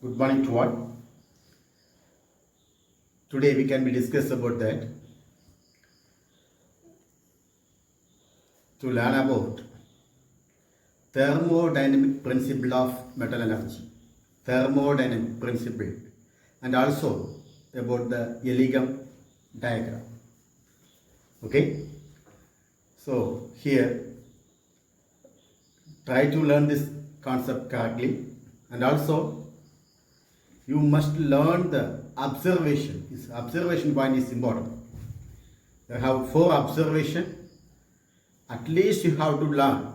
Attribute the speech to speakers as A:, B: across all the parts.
A: Good morning to all. Today we can be discuss about that to learn about thermodynamic principle of metal energy, thermodynamic principle, and also about the Elegum diagram. Okay, so here try to learn this concept correctly, and also you must learn the observation. This observation point is important. You have 4 observation. At least you have to learn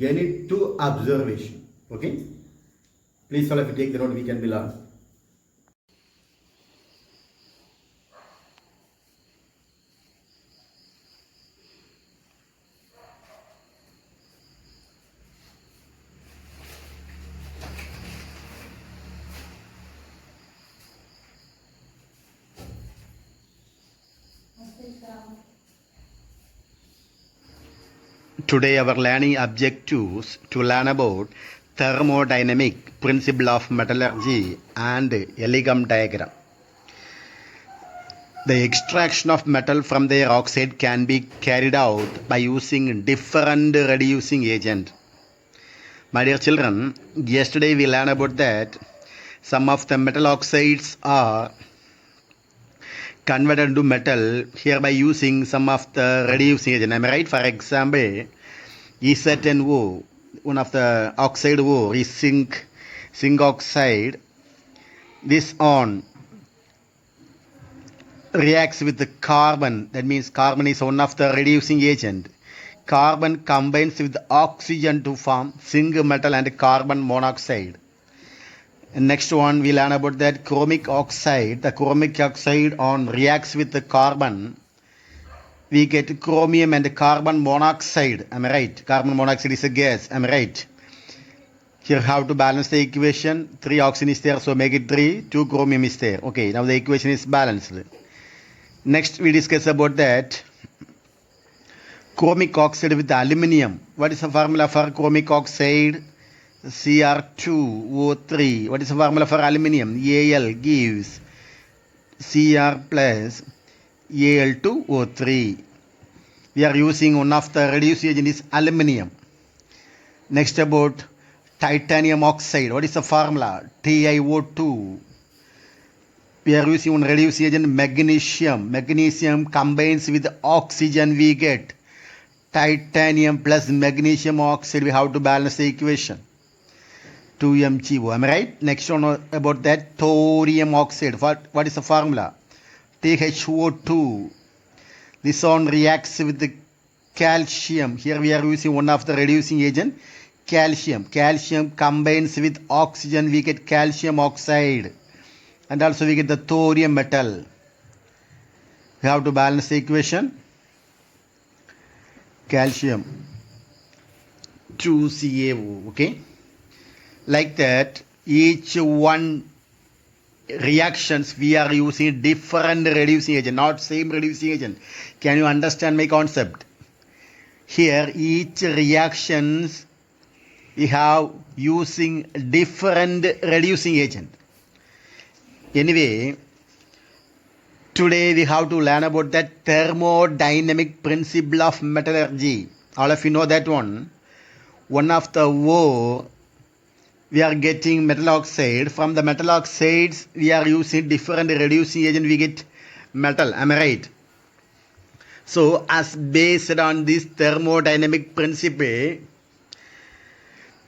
A: any 2 observation. Okay? Please all of you take the note, we can be learned. Today our learning objectives to learn about thermodynamic principle of metallurgy and Elegum diagram. The extraction of metal from their oxide can be carried out by using different reducing agent. My dear children, yesterday we learned about that some of the metal oxides are converted into metal here by using some of the reducing agent. Am I right? For example, EZNO, one of the oxide ore is zinc oxide. This on reacts with the carbon. That means carbon is one of the reducing agent. Carbon combines with oxygen to form zinc metal and carbon monoxide. And next one we learn about that chromic oxide. The chromic oxide on reacts with the carbon. We get chromium and carbon monoxide. Am I right? Carbon monoxide is a gas. Am I right? Here how to balance the equation. 3 oxygen is there, so make it 3. 2 chromium is there. Okay, now the equation is balanced. Next we discuss about that chromic oxide with aluminium. What is the formula for chromic oxide? Cr2O3. What is the formula for aluminium? Al gives Cr plus Al2O3. We are using one of the reducing agent is aluminium. Next about titanium oxide. What is the formula? TiO2. We are using one reducing agent magnesium. Magnesium combines with oxygen, we get titanium plus magnesium oxide. We have to balance the equation. 2MgO. Am I right? Next one about that thorium oxide. What is the formula? THO2. This one reacts with the calcium. Here we are using one of the reducing agent, calcium. Calcium combines with oxygen, we get calcium oxide. And also we get the thorium metal. We have to balance the equation. Calcium 2CaO. Okay. Like that, each one reactions we are using different reducing agent, not same reducing agent. Can you understand my concept? Here each reactions we have using different reducing agent. Anyway, today we have to learn about that thermodynamic principle of metallurgy. All of you know that one. One of the ore we are getting metal oxide. From the metal oxides we are using different reducing agent, we get metal. Am I right? So as based on this thermodynamic principle,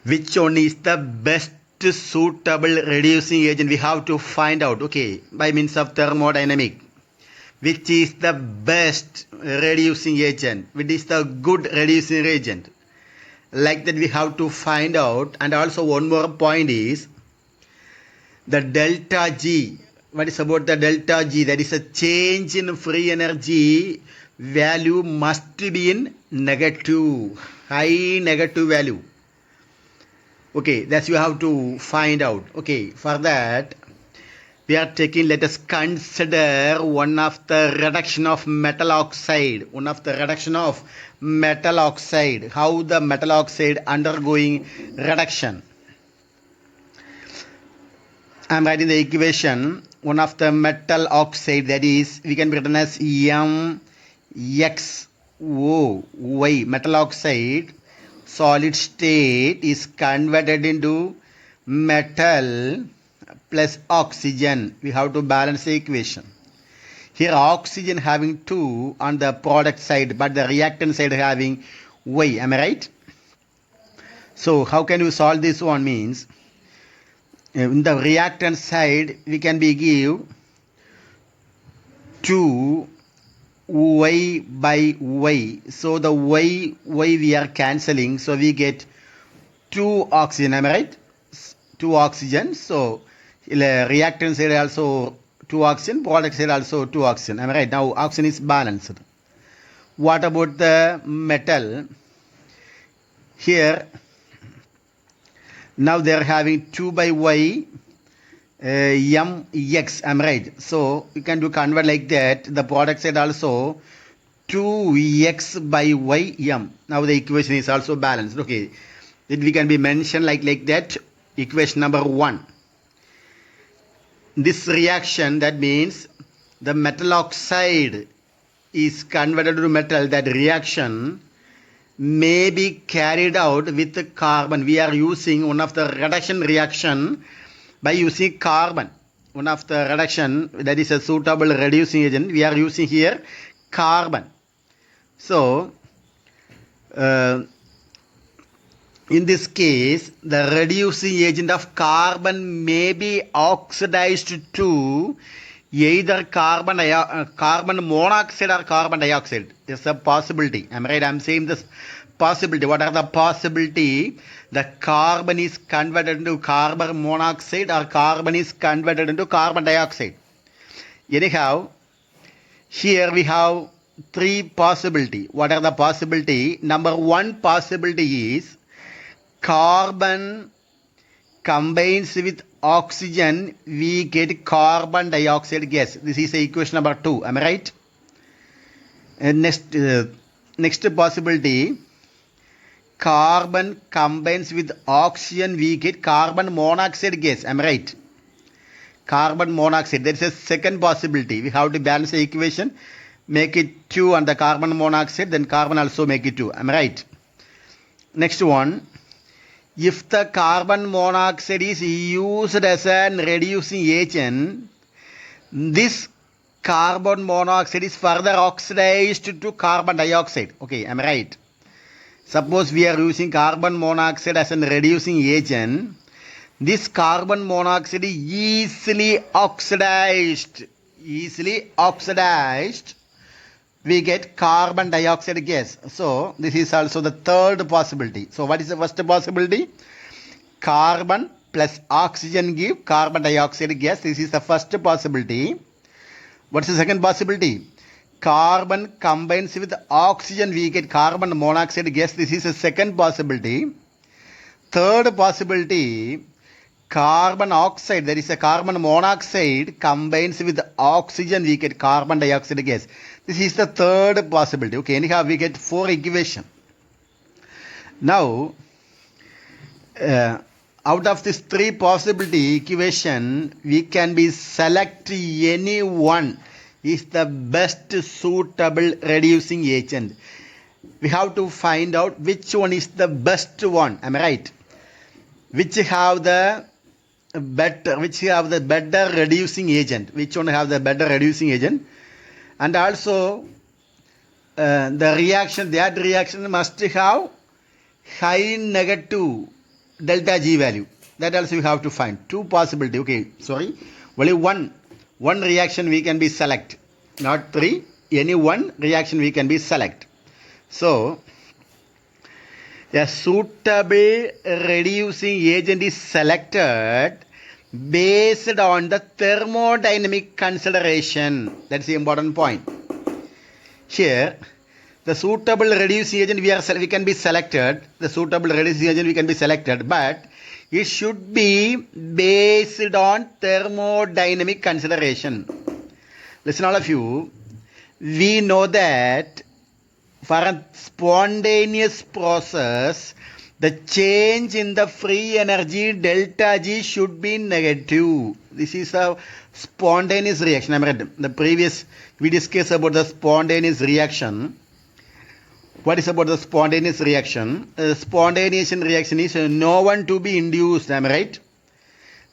A: which one is the best suitable reducing agent we have to find out. Okay, by means of thermodynamic, which is the best reducing agent, which is the good reducing agent. Like that we have to find out. And also one more point is the delta G. What is about the delta G? That is a change in free energy value must be in negative, high negative value. Okay, that's you have to find out. Okay, for that we are taking, let us consider one of the reduction of metal oxide. One of the reduction of metal oxide. How the metal oxide undergoing reduction. I'm writing the equation. One of the metal oxide, that is, we can written as MxOY, metal oxide solid state is converted into metal plus oxygen. We have to balance the equation. Here oxygen having 2 on the product side, but the reactant side having Y. Am I right? So how can you solve this one? Means in the reactant side we can be give 2 Y by Y. So the Y we are cancelling. So we get 2 oxygen. Am I right? 2 oxygen. So reactant side also 2 oxygen, product side also 2 oxygen. Am I right? Now oxygen is balanced. What about the metal? Here now they are having 2 by Y Mx. I'm right. So you can do convert like that. The product side also 2x by y m. Now the equation is also balanced. Okay, it we can be mentioned like that. Equation number 1. This reaction, that means the metal oxide is converted to metal. That reaction may be carried out with carbon. We are using one of the reduction reaction by using carbon. One of the reduction, that is a suitable reducing agent, we are using here carbon. So in this case the reducing agent of carbon may be oxidized to either carbon monoxide or carbon dioxide. It's a possibility. Am I right? I'm saying this possibility. What are the possibility? The carbon is converted into carbon monoxide or carbon is converted into carbon dioxide. Anyhow, here we have 3 possibility. What are the possibility? Number 1 possibility is carbon combines with oxygen, we get carbon dioxide gas. This is equation number 2. Am I right? And next possibility, carbon combines with oxygen, we get carbon monoxide gas. Am I right? Carbon monoxide. There is a second possibility. We have to balance the equation, make it 2 on the carbon monoxide, then carbon also make it 2. Am I right? Next one, if the carbon monoxide is used as a reducing agent, this carbon monoxide is further oxidized to carbon dioxide. Okay, am I right? Suppose we are using carbon monoxide as a reducing agent. This carbon monoxide is easily oxidized. We get carbon dioxide gas. So this is also the third possibility. So what is the first possibility? Carbon plus oxygen give carbon dioxide gas. This is the first possibility. What's the second possibility? Carbon combines with oxygen, we get carbon monoxide gas. This is the second possibility. Third possibility, carbon oxide, there is a carbon monoxide combines with oxygen, we get carbon dioxide gas. This is the third possibility. Okay, anyhow we get 4 equation. Now out of this 3 possibility equation, we can be select any one is the best suitable reducing agent. We have to find out which one is the best one. Am I right? Which have the better reducing agent? Which one have the better reducing agent? And also the reaction, that reaction must have high negative delta G value. That also we have to find. 2 possibility. Okay, sorry. Only one reaction we can be select. Not 3. Any one reaction we can be select. So a suitable reducing agent is selected based on the thermodynamic consideration. That's the important point. Here, the suitable reducing agent we can be selected. The suitable reducing agent we can be selected, but it should be based on thermodynamic consideration. Listen, all of you. We know that for a spontaneous process, the change in the free energy delta G should be negative. This is a spontaneous reaction. I read the previous we discussed about the spontaneous reaction. What is about the spontaneous reaction? Spontaneous reaction is no one to be induced. Am I right?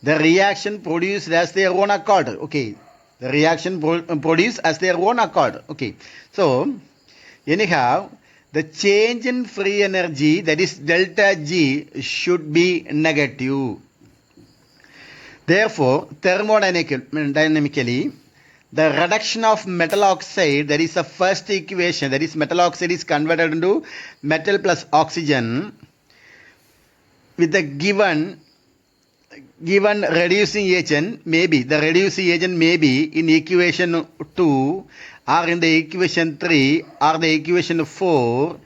A: The reaction produced as their own accord. Okay. The reaction produced as their own accord. Okay. So, anyhow, the change in free energy, that is delta G, should be negative. Therefore, thermodynamically, the reduction of metal oxide, that is the first equation, that is metal oxide is converted into metal plus oxygen with the given reducing agent, maybe the reducing agent may be in equation 2 or in the equation 3 or the equation 4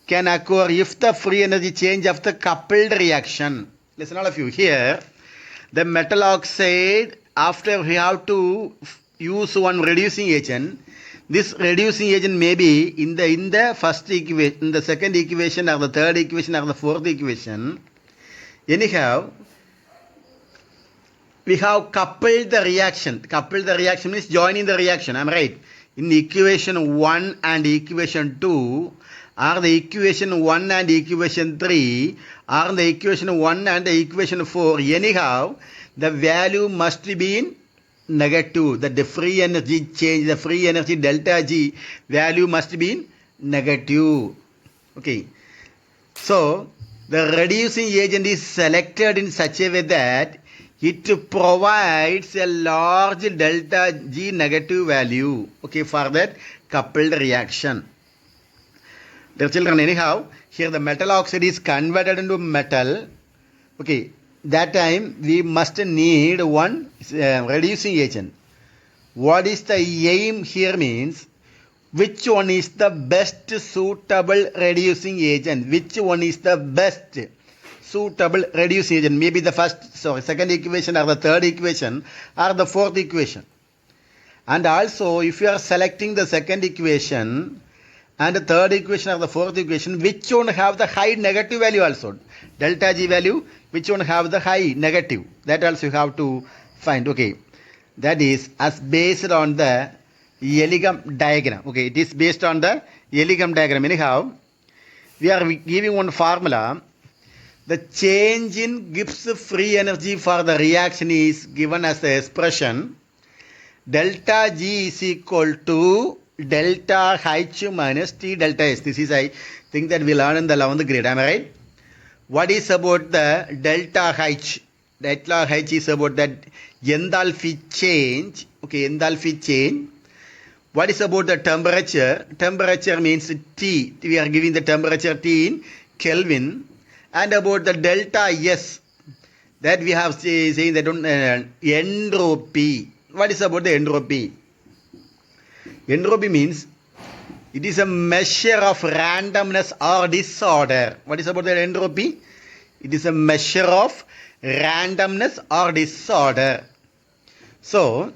A: can occur if the free energy change of the coupled reaction. Listen all of you, here the metal oxide, after we have to use one reducing agent, this reducing agent may be in the first equation, in the second equation or the third equation or the fourth equation. Anyhow, we have coupled the reaction. Coupled the reaction means joining the reaction. I'm right. In equation 1 and equation 2, or the equation 1 and equation 3, or the equation 1 and the equation 4, anyhow, the value must be in negative. The free energy change, the free energy delta G value must be in negative. Okay. So, the reducing agent is selected in such a way that it provides a large delta G negative value, okay, for that coupled reaction. Dear children, anyhow, here the metal oxide is converted into metal. Okay, that time we must need one reducing agent. What is the aim here means, which one is the best suitable reducing agent? Which one is the best suitable reducing agent? Maybe the second equation or the third equation or the fourth equation. And also, if you are selecting the second equation and the third equation or the fourth equation, which one have the high negative value also? Delta G value, which one have the high negative? That also you have to find. Okay, that is as based on the Elegum diagram. Okay, it is based on the Elegum diagram. Anyhow, we are giving one formula. The change in Gibbs free energy for the reaction is given as the expression delta G is equal to delta H minus T delta S. This is, I think, that we learned in the 11th grade. Am I right? What is about the delta H? Delta H is about that enthalpy change. Okay, enthalpy change. What is about the temperature? Temperature means T. We are giving the temperature T in Kelvin. And about the delta S, that we have saying that entropy. What is about the entropy? Entropy means it is a measure of randomness or disorder. What is about the entropy? It is a measure of randomness or disorder. So,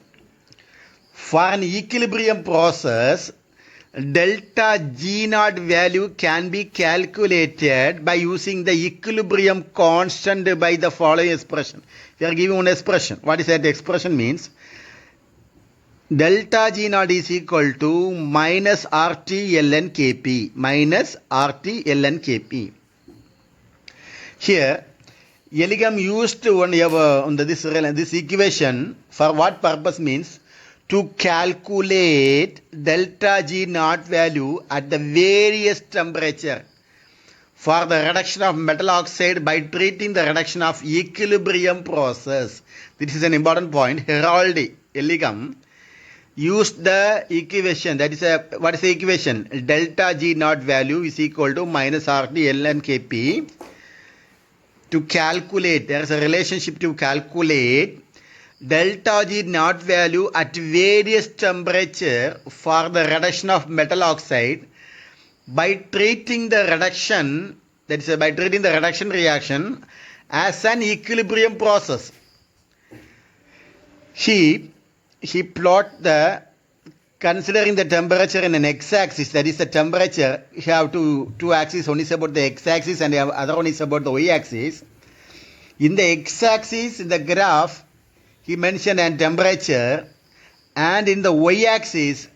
A: for an equilibrium process, delta G naught value can be calculated by using the equilibrium constant by the following expression. We are giving one expression. What is that expression means? Delta G naught is equal to minus RT ln Kp. Minus RT ln Kp. Here, Elegum used on this equation for what purpose means? To calculate delta G naught value at the various temperature for the reduction of metal oxide by treating the reduction of equilibrium process. This is an important point. Heroldi, Elegum used the equation, that is what is the equation? Delta G naught value is equal to minus RT ln Kp to calculate, there is a relationship to calculate delta G naught value at various temperature for the reduction of metal oxide by treating the reduction, that is by treating the reduction reaction as an equilibrium process. He plot the considering the temperature in an x-axis, that is the temperature, you have two axes. One is about the x-axis and the other one is about the y-axis. In the x-axis, in the graph, he mentioned a temperature, and in the y-axis,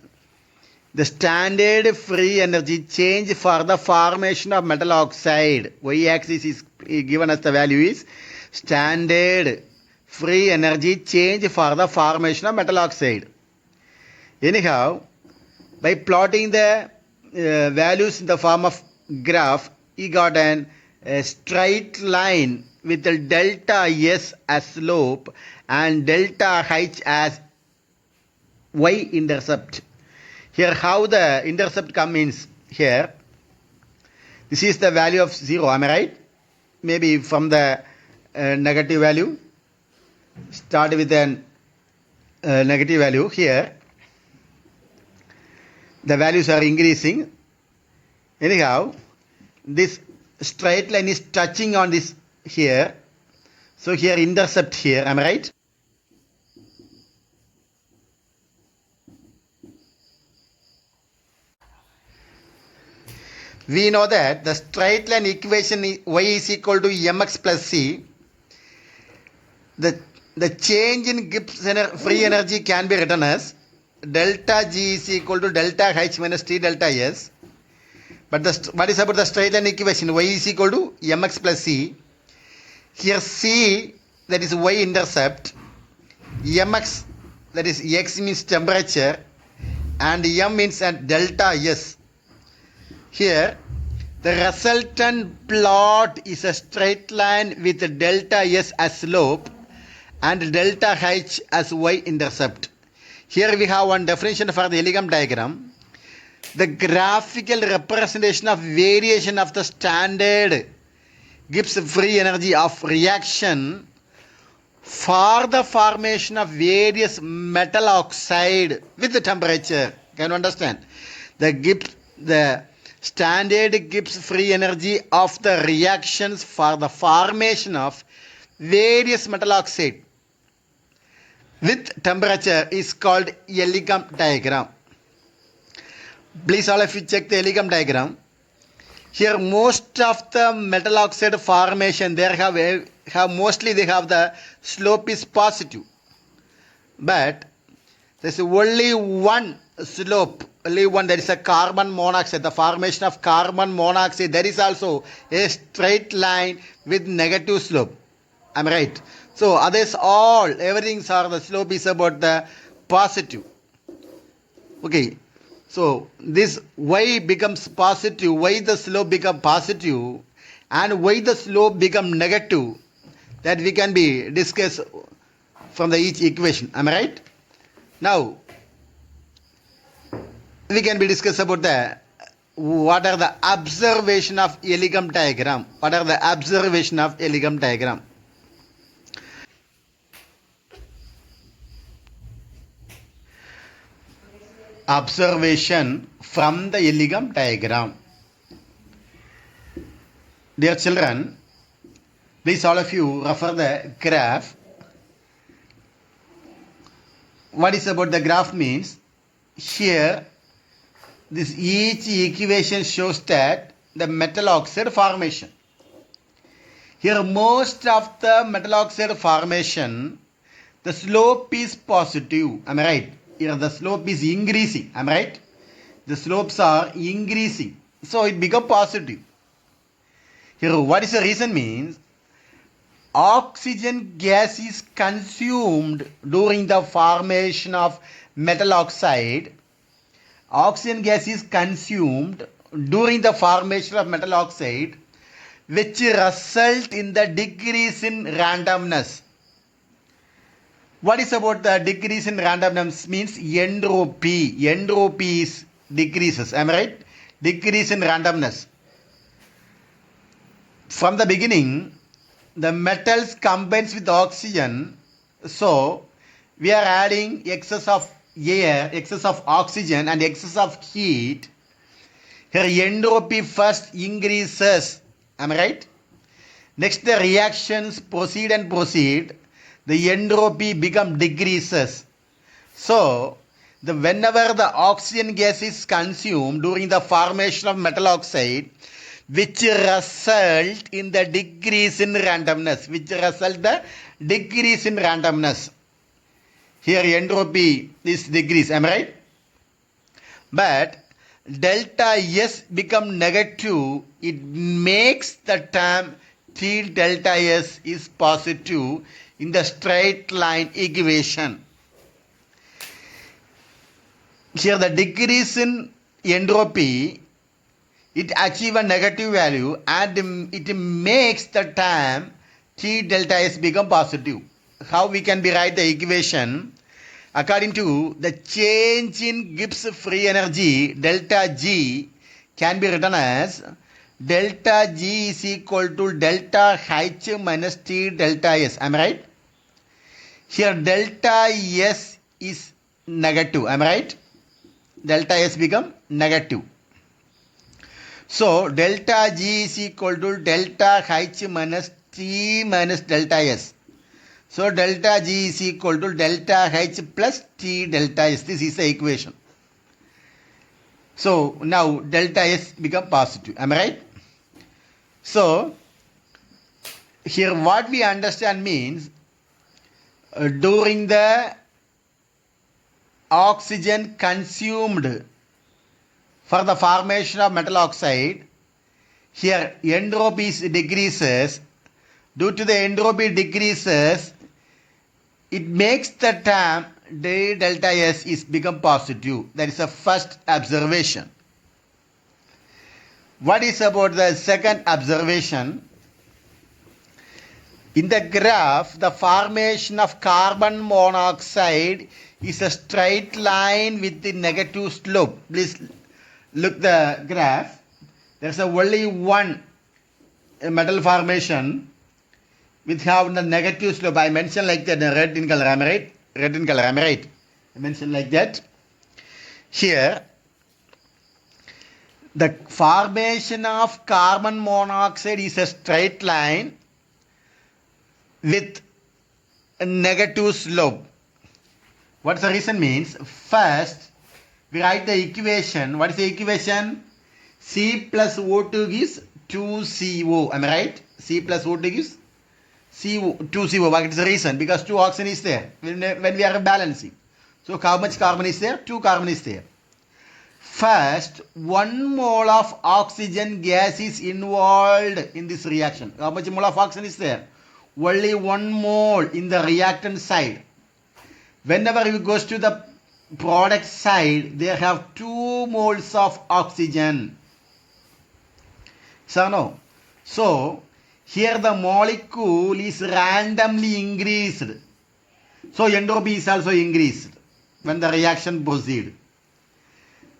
A: the standard free energy change for the formation of metal oxide. Y-axis is given as the value is standard free energy change for the formation of metal oxide. Anyhow, by plotting the values in the form of graph, he got a straight line with the delta S as slope and delta H as y-intercept. Here how the intercept comes here. This is the value of 0, am I right? Maybe from the negative value. Start with a negative value here. The values are increasing. Anyhow, this straight line is touching on this here. So here intercept here, am I right? We know that the straight line equation y is equal to mx plus c. The change in Gibbs free energy can be written as delta G is equal to delta H minus T delta S. But what is about the straight line equation? Y is equal to mx plus c. Here c, that is y-intercept. Mx, that is x means temperature. And m means delta S. Here, the resultant plot is a straight line with delta S as slope and delta H as y-intercept. Here we have one definition for the Elegum diagram. The graphical representation of variation of the standard Gibbs free energy of reaction for the formation of various metal oxide with the temperature. Can you understand? The standard Gibbs free energy of the reactions for the formation of various metal oxide with temperature is called Elegum diagram. Please all of you check the Elegum diagram. Here most of the metal oxide formation there have mostly they have the slope is positive, but there is only one slope, only one, that is a carbon monoxide. The formation of carbon monoxide, there is also a straight line with negative slope. Am I right? So others all, everything are the slope is about the positive. Okay. So this y becomes positive, why the slope become positive and why the slope become negative, that we can be discussed from the each equation. Am I right? Now we can be discussed about the what are the observation of Elegum diagram. What are the observation of Elegum diagram? Observation from the Elegum diagram. Dear children, please all of you refer the graph. What is about the graph means, here this each equation shows that the metal oxide formation. Here most of the metal oxide formation, the slope is positive. Am I right? Here the slope is increasing. Am I right? The slopes are increasing. So it becomes positive. Here what is the reason means, oxygen gas is consumed during the formation of metal oxide. Oxygen gas is consumed during the formation of metal oxide, which result in the decrease in randomness. What is about the decrease in randomness means entropy. Entropy is decreases. Am I right? Decrease in randomness. From the beginning, the metals combines with oxygen. So we are adding excess of air, excess of oxygen and excess of heat. Here entropy first increases. Am I right? Next the reactions proceed and proceed. The entropy become decreases. So whenever the oxygen gas is consumed during the formation of metal oxide, which result in the decrease in randomness, Here entropy is decrease, am I right? But delta S become negative, it makes the term T delta S is positive in the straight line equation. Here the decrease in entropy, it achieve a negative value and it makes the term T delta S become positive. How we can rewrite the equation? According to the change in Gibbs free energy, delta G can be written as delta G is equal to delta H minus T delta S. Am I right? Here delta S is negative. Am I right? Delta S become negative. So delta G is equal to delta H minus T minus delta S. So delta G is equal to delta H plus T delta S. This is the equation. So now delta S become positive. Am I right? So here what we understand means during the oxygen consumed for the formation of metal oxide, here entropy decreases. Due to the entropy decreases, it makes the term D delta S is become positive. That is the first observation. What is about the second observation? In the graph, the formation of carbon monoxide is a straight line with the negative slope. Please look the graph. There is only one metal formation which have the negative slope. I mentioned like that, red in color, am I right? Red in color, am I right? I mentioned like that. Here, the formation of carbon monoxide is a straight line with a negative slope. What's the reason means? First, we write the equation. What is the equation? C plus O2 gives 2CO. Am I right? C plus O2 gives CO2CO. What is the reason? Because 2 oxygen is there when we are balancing. So how much carbon is there? 2 carbon is there. First, 1 mole of oxygen gas is involved in this reaction. How much mole of oxygen is there? Only 1 mole in the reactant side. Whenever you goes to the product side, they have 2 moles of oxygen. So no. So here the molecule is randomly increased. So entropy is also increased when the reaction proceeds.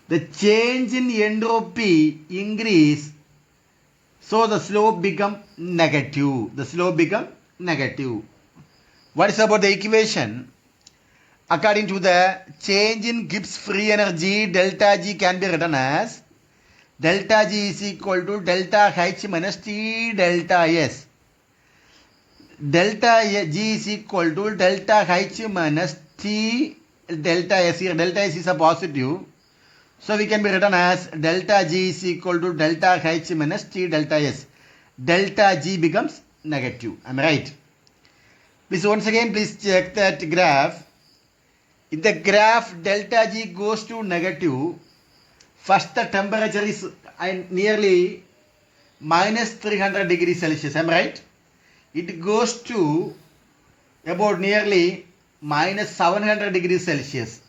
A: The change in entropy increase, so the slope become negative. The slope become negative. What is about the equation? According to the change in Gibbs free energy, delta G can be written as delta G is equal to delta H minus T delta S. Delta G is equal to delta H minus T delta S. Here delta S is a positive. So we can be written as delta G is equal to delta H minus T delta S. Delta G becomes negative. Am I right? Please once again please check that graph. In the graph delta G goes to negative. First the temperature is nearly minus 300 degrees Celsius. Am I right? It goes to about nearly minus 700 degrees Celsius.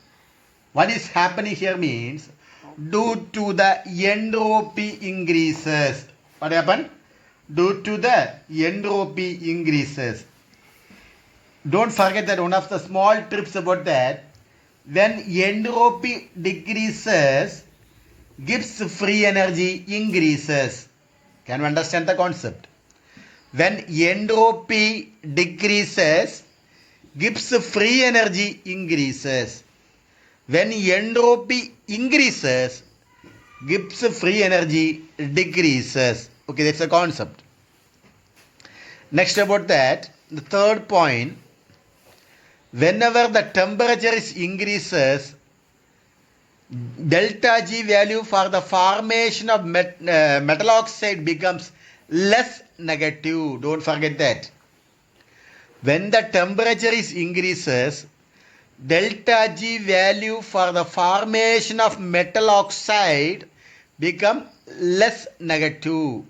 A: What is happening here means due to the entropy increases. What happened? Due to the entropy increases. Don't forget that one of the small tips about that, when entropy decreases, Gibbs free energy increases. Can you understand the concept? When entropy decreases, Gibbs free energy increases. When entropy increases, Gibbs free energy decreases. Okay, that's a concept. Next about that, the third point, whenever the temperature is increases, delta G value for the formation of metal oxide becomes less negative. Don't forget that. When the temperature is increases, delta G value for the formation of metal oxide become less negative.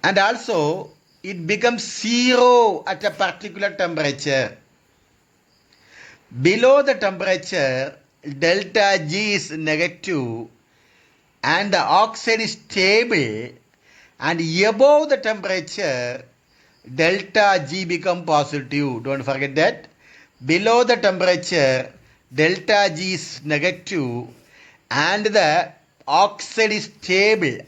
A: And also it becomes zero at a particular temperature. Below the temperature, delta G is negative and the oxide is stable, and above the temperature, delta G become positive. Don't forget that. Below the temperature, delta G is negative and the oxide is stable.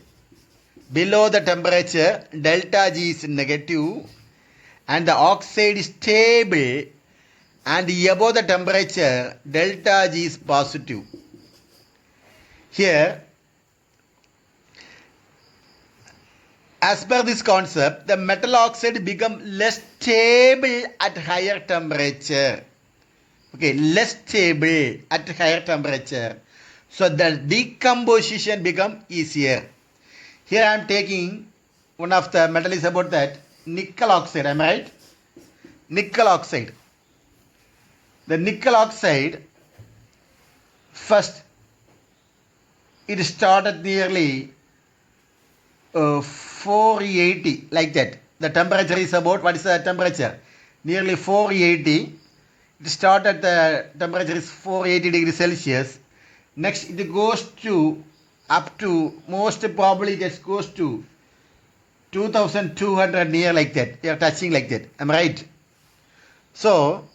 A: Below the temperature, delta G is negative and the oxide is stable, and above the temperature, delta G is positive. Here, as per this concept, the metal oxide become less stable at higher temperature. Okay, less stable at higher temperature. So the decomposition become easier. Here I am taking one of the metal is about that nickel oxide. Am I right? Nickel oxide. The nickel oxide, first it started nearly 480 like that. The temperature is about, what is the temperature? Nearly 480. It started, the temperature is 480 degrees Celsius. Next it goes to up to, most probably it goes to 2200 near like that. They are touching like that. Am I right? So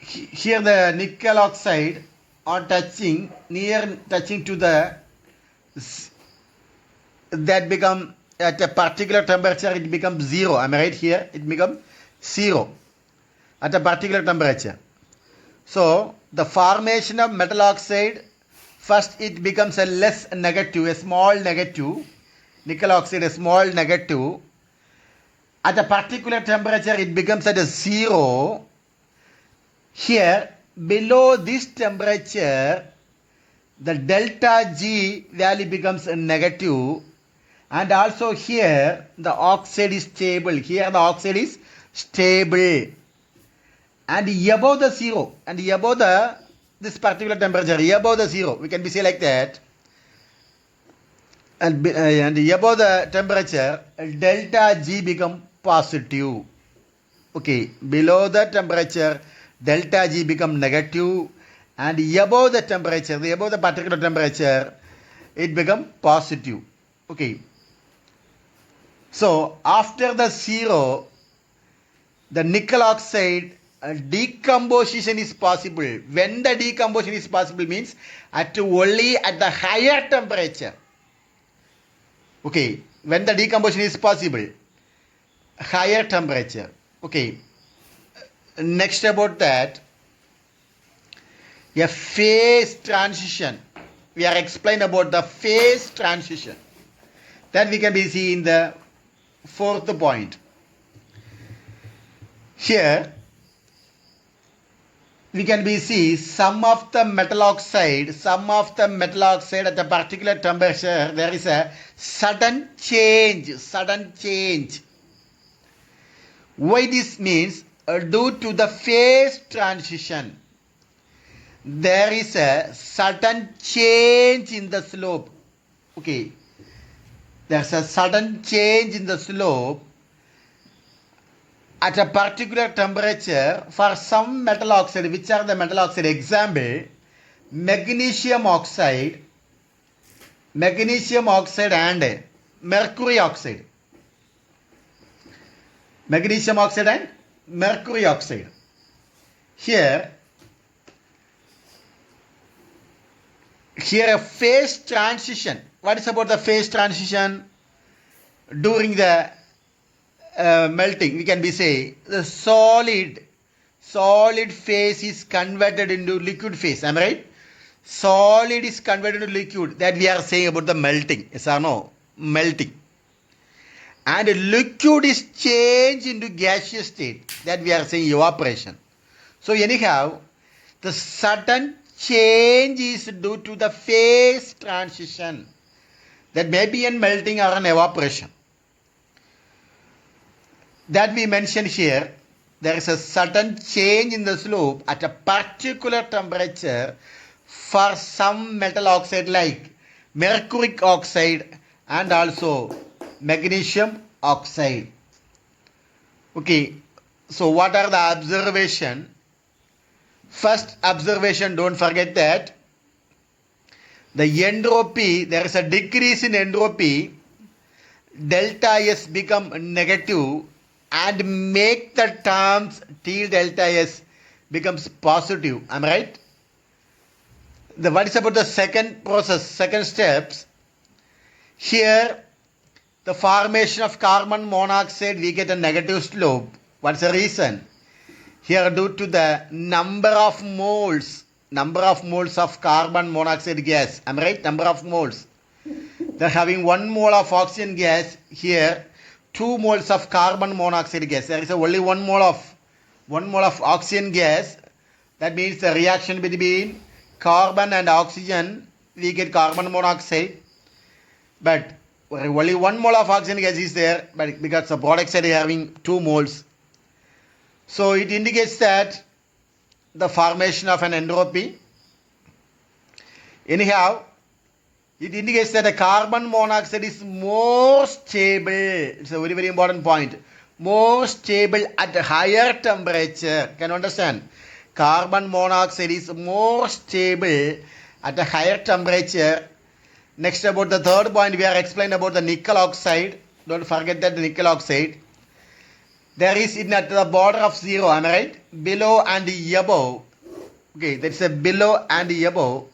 A: here the nickel oxide are touching, near touching to the, that become at a particular temperature it becomes zero. Am I right? Here it becomes zero at a particular temperature. So the formation of metal oxide, first it becomes a less negative, a small negative. Nickel oxide, a small negative. At a particular temperature it becomes at a zero. Here below this temperature, the delta G value becomes a negative, and also here the oxide is stable. Here the oxide is stable, and above the zero, and above the this particular temperature, above the zero, we can be say like that, and above the temperature, delta G become positive. Okay, below the temperature, delta G become negative, and above the temperature, above the particular temperature, it become positive. Okay. So after the zero, the nickel oxide decomposition is possible. When the decomposition is possible means at only at the higher temperature. Okay, when the decomposition is possible, higher temperature. Okay, next about that, a phase transition. We are explain about the phase transition. That we can be see in the fourth point. Here we can be see some of the metal oxide at a particular temperature, there is a sudden change. Why this means? Due to the phase transition, there is a sudden change in the slope. Okay, there's a sudden change in the slope at a particular temperature for some metal oxide. Which are the metal oxide? Example, magnesium oxide and mercury oxide. Magnesium oxide and mercury oxide. Here a phase transition. What is about the phase transition? During the melting, we can be say the solid phase is converted into liquid phase. Am I right? Solid is converted into liquid. That we are saying about the melting. Yes or no? Melting. And liquid is changed into gaseous state. That we are saying evaporation. So anyhow, The sudden change is due to the phase transition. That may be in melting or an evaporation. That we mentioned here, there is a sudden change in the slope at a particular temperature for some metal oxide like mercuric oxide and also magnesium oxide. Okay, so what are the observation? First observation, don't forget that the entropy, there is a decrease in entropy, delta S become negative and make the terms T delta S becomes positive. Am I right? What is about the second process, second steps? Here, the formation of carbon monoxide, we get a negative slope. What's the reason? Here, due to the number of moles of carbon monoxide gas. Am I right? Number of moles. They're having 1 mole of oxygen gas. Here, 2 moles of carbon monoxide gas. There is only 1 mole of oxygen gas. That means the reaction between carbon and oxygen, we get carbon monoxide. But only 1 mole of oxygen gas is there, but because the product side is having 2 moles. So it indicates that the formation of an entropy. Anyhow, it indicates that the carbon monoxide is more stable. It's a very, very important point. More stable at a higher temperature. Can you understand? Carbon monoxide is more stable at a higher temperature. Next, about the third point, we are explaining about the nickel oxide. Don't forget that the nickel oxide. There is in at the border of zero, am I right? Below and above. Okay, that's a below and above.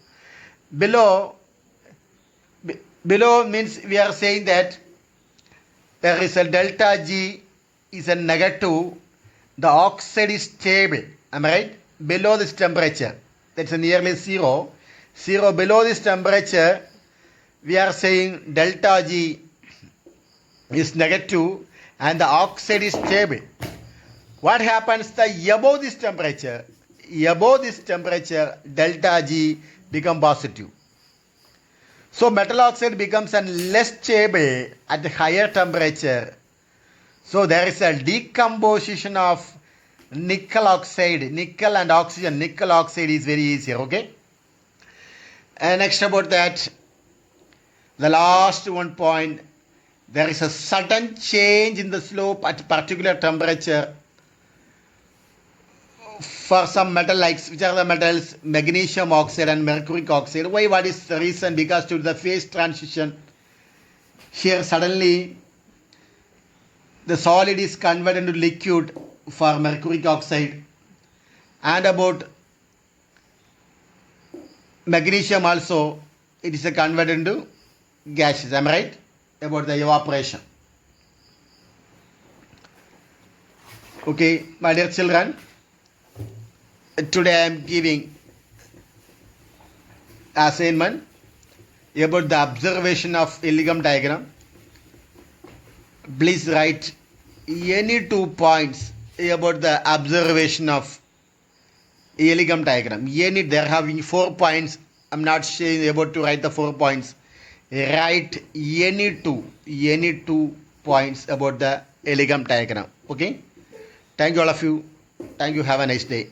A: Below means we are saying that there is a delta G is a negative. The oxide is stable. Am I right? Below this temperature. That's a nearly zero. Zero below this temperature. We are saying delta G is negative and the oxide is stable. What happens above this temperature? Above this temperature, delta G become positive. So metal oxide becomes less stable at the higher temperature. So there is a decomposition of nickel oxide, nickel and oxygen. Nickel oxide is very easier, okay? And next about that, the last one point, there is a sudden change in the slope at particular temperature for some metal likes, which are the metals, magnesium oxide and mercuric oxide. Why? What is the reason? Because to the phase transition, here suddenly the solid is converted into liquid for mercuric oxide, and about magnesium also, it is converted into gases. Am I right? About the evaporation. Okay, my dear children, today I am giving assignment about the observation of Elegum diagram. Please write any 2 points about the observation of Elegum diagram. They are having 4 points. I am not able to write the 4 points. Write any two points about the Elegum diagram. Okay. Thank you all of you. Thank you. Have a nice day.